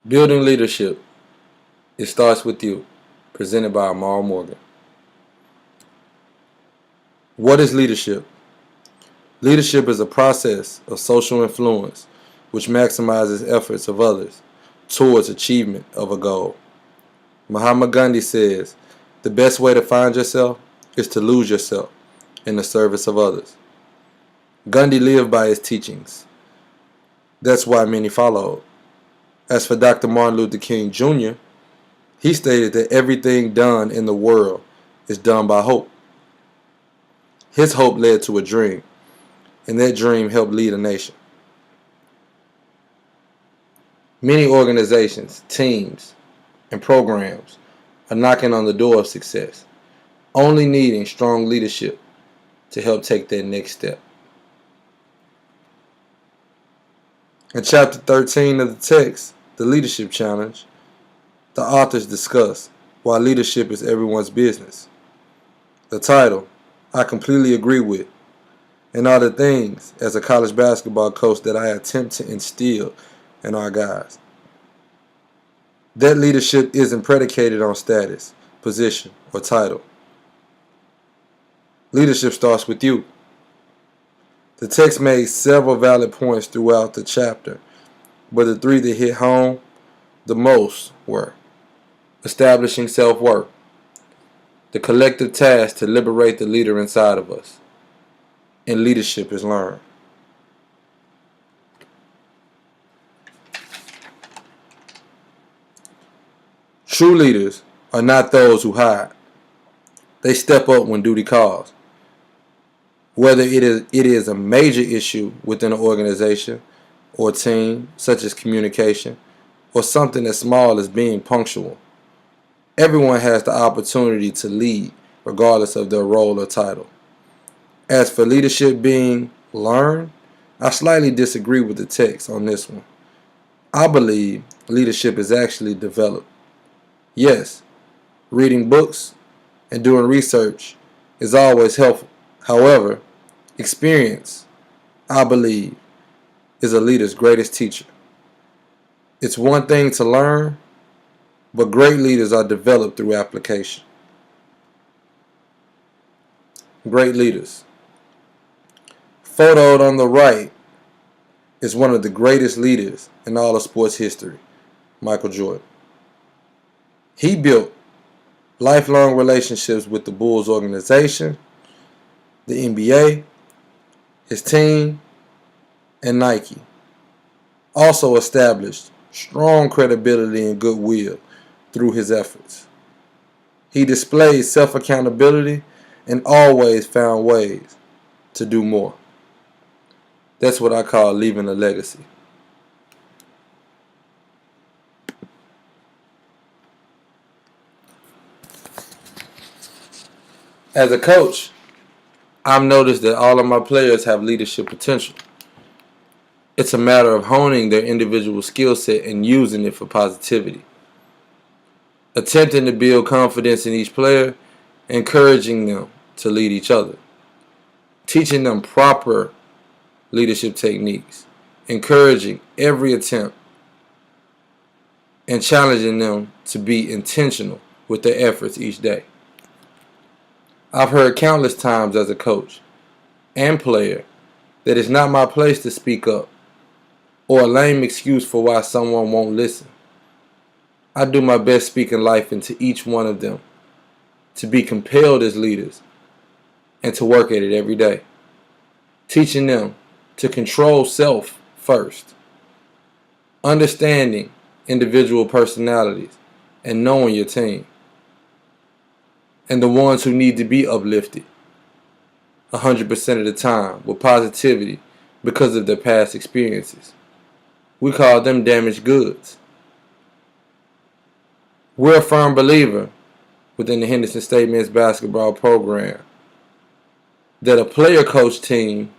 Building leadership. It starts with you. Presented by Amal Morgan. What is leadership? Leadership is a process of social influence which maximizes efforts of others towards achievement of a goal. Mahatma Gandhi says, the best way to find yourself is to lose yourself in the service of others. Gandhi lived by his teachings. That's why many followed. As for Dr. Martin Luther King Jr., he stated that everything done in the world is done by hope. His hope led to a dream, and that dream helped lead a nation. Many organizations, teams, and programs are knocking on the door of success, only needing strong leadership to help take that next step. In chapter 13 of the text, The Leadership Challenge, the authors discuss why leadership is everyone's business. The title, I completely agree with, and are the things as a college basketball coach that I attempt to instill in our guys. That leadership isn't predicated on status, position, or title. Leadership starts with you. The text made several valid points throughout the chapter, but the three that hit home the most were establishing self-worth, the collective task to liberate the leader inside of us, and leadership is learned. True leaders are not those who hide. They step up when duty calls. Whether it is a major issue within an organization or team, such as communication, or something as small as being punctual, everyone has the opportunity to lead regardless of their role or title. As for leadership being learned, I slightly disagree with the text on this one. I believe leadership is actually developed. Yes, reading books and doing research is always helpful. However, experience, I believe, is a leader's greatest teacher. It's one thing to learn, but great leaders are developed through application. Great leaders. Photoed on the right is one of the greatest leaders in all of sports history, Michael Jordan. He built lifelong relationships with the Bulls organization, the NBA, his team, and Nike. Also established strong credibility and goodwill through his efforts. He displayed self-accountability and always found ways to do more. That's what I call leaving a legacy. As a coach, I've noticed that all of my players have leadership potential. It's a matter of honing their individual skill set and using it for positivity. Attempting to build confidence in each player, encouraging them to lead each other. Teaching them proper leadership techniques, encouraging every attempt, and challenging them to be intentional with their efforts each day. I've heard countless times as a coach and player that it's not my place to speak up or a lame excuse for why someone won't listen. I do my best speaking life into each one of them to be compelled as leaders and to work at it every day. Teaching them to control self first. Understanding individual personalities and knowing your team. And the ones who need to be uplifted 100% of the time with positivity because of their past experiences. We call them damaged goods. We're a firm believer within the Henderson State men's basketball program that a player-coach team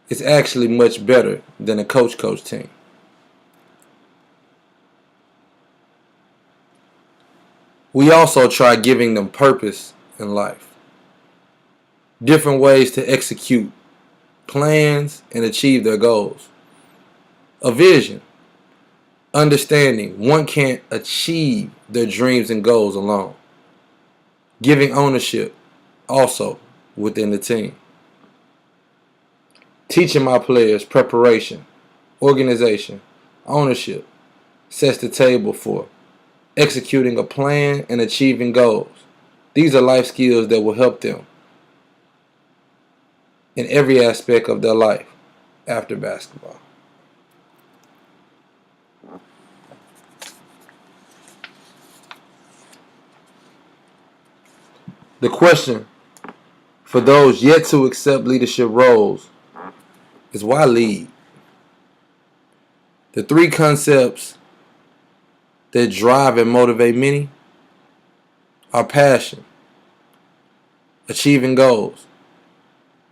is actually much better than a coach-coach team. We also try giving them purpose in life. Different ways to execute plans and achieve their goals. A vision. Understanding one can't achieve their dreams and goals alone. Giving ownership also within the team. Teaching my players preparation, organization, ownership sets the table for executing a plan and achieving goals. These are life skills that will help them in every aspect of their life after basketball. The question for those yet to accept leadership roles is why lead? The three concepts that drive and motivate many are passion, achieving goals,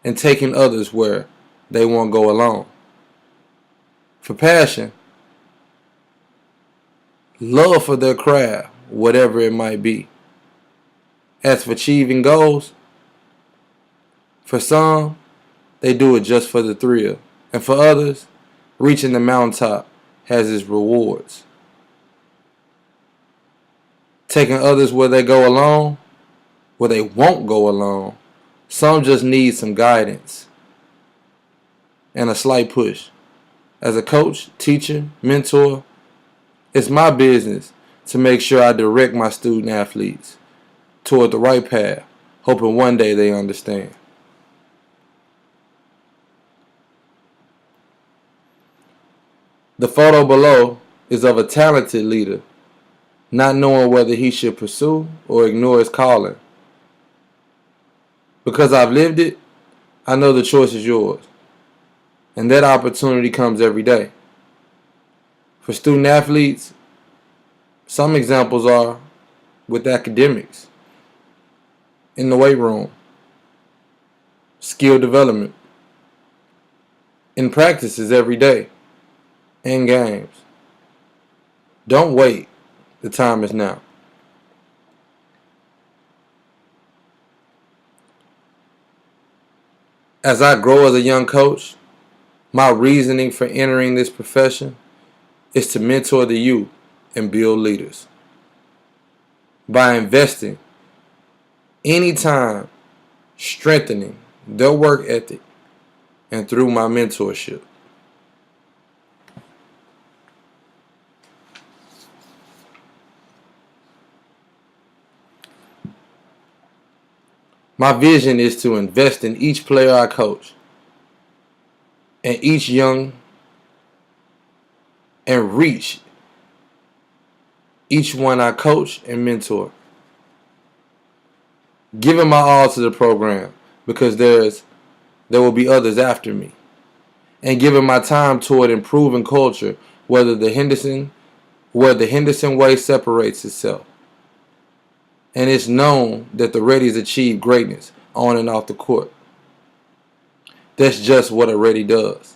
and taking others where they won't go alone. For passion, love for their craft, whatever it might be. As for achieving goals, for some, they do it just for the thrill. And for others, reaching the mountaintop has its rewards. Taking others where they go alone, where they won't go alone, some just need some guidance and a slight push. As a coach, teacher, mentor, it's my business to make sure I direct my student athletes toward the right path, hoping one day they understand. The photo below is of a talented leader, not knowing whether he should pursue or ignore his calling. Because I've lived it, I know the choice is yours. And that opportunity comes every day. For student athletes, some examples are with academics, in the weight room, skill development, in practices every day, and games. Don't wait. The time is now. As I grow as a young coach, my reasoning for entering this profession is to mentor the youth and build leaders. By investing any time, strengthening their work ethic, and through my mentorship. My vision is to invest in each player I coach and each young and reach each one I coach and mentor. Giving my all to the program because there will be others after me. And giving my time toward improving culture where the Henderson way separates itself. And it's known that the Reddies achieve greatness on and off the court. That's just what a Reddy does.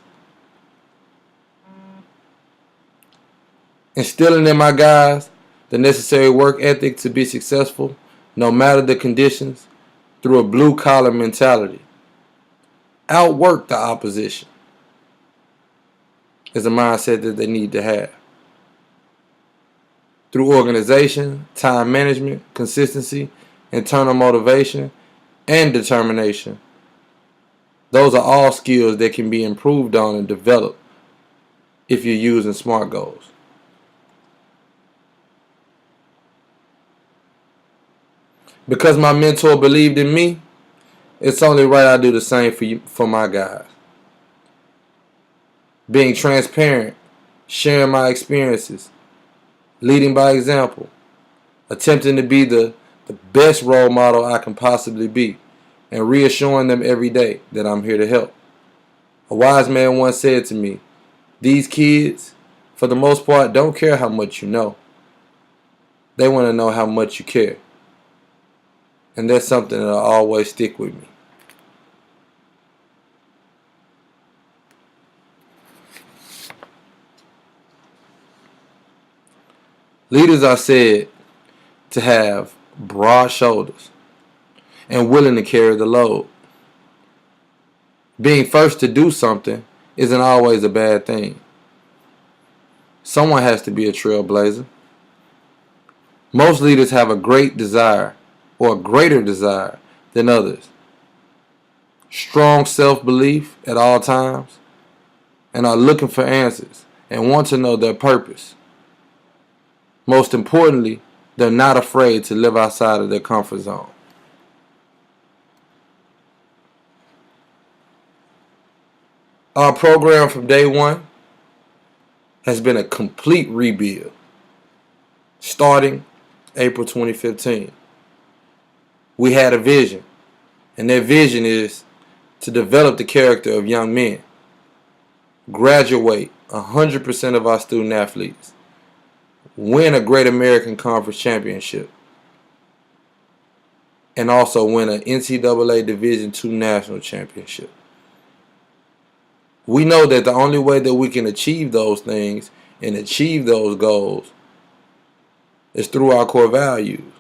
Instilling in my guys the necessary work ethic to be successful, no matter the conditions, through a blue-collar mentality. Outwork the opposition is a mindset that they need to have. Through organization, time management, consistency, internal motivation, and determination. Those are all skills that can be improved on and developed if you're using SMART goals. Because my mentor believed in me, it's only right I do the same for my guys. Being transparent, sharing my experiences, leading by example, attempting to be the best role model I can possibly be, and reassuring them every day that I'm here to help. A wise man once said to me, these kids, for the most part, don't care how much you know. They want to know how much you care. And that's something that'll always stick with me. Leaders are said to have broad shoulders and willing to carry the load. Being first to do something isn't always a bad thing. Someone has to be a trailblazer. Most leaders have a great desire, or a greater desire, than others. Strong self-belief at all times, and are looking for answers and want to know their purpose. Most importantly, they're not afraid to live outside of their comfort zone. Our program from day one has been a complete rebuild, starting April 2015. We had a vision, and that vision is to develop the character of young men, graduate 100% of our student athletes, win a Great American Conference championship, and also win an NCAA Division II national championship. We know that the only way that we can achieve those things and achieve those goals is through our core values.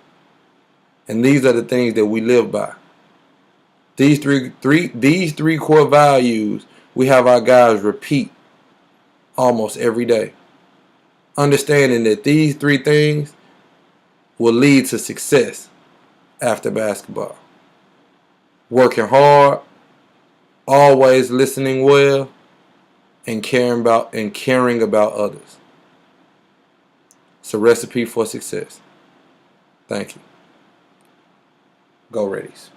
And these are the things that we live by. These three core values we have our guys repeat almost every day. Understanding that these three things will lead to success after basketball. Working hard, always listening well, and caring about others. It's a recipe for success. Thank you. Go Reddies.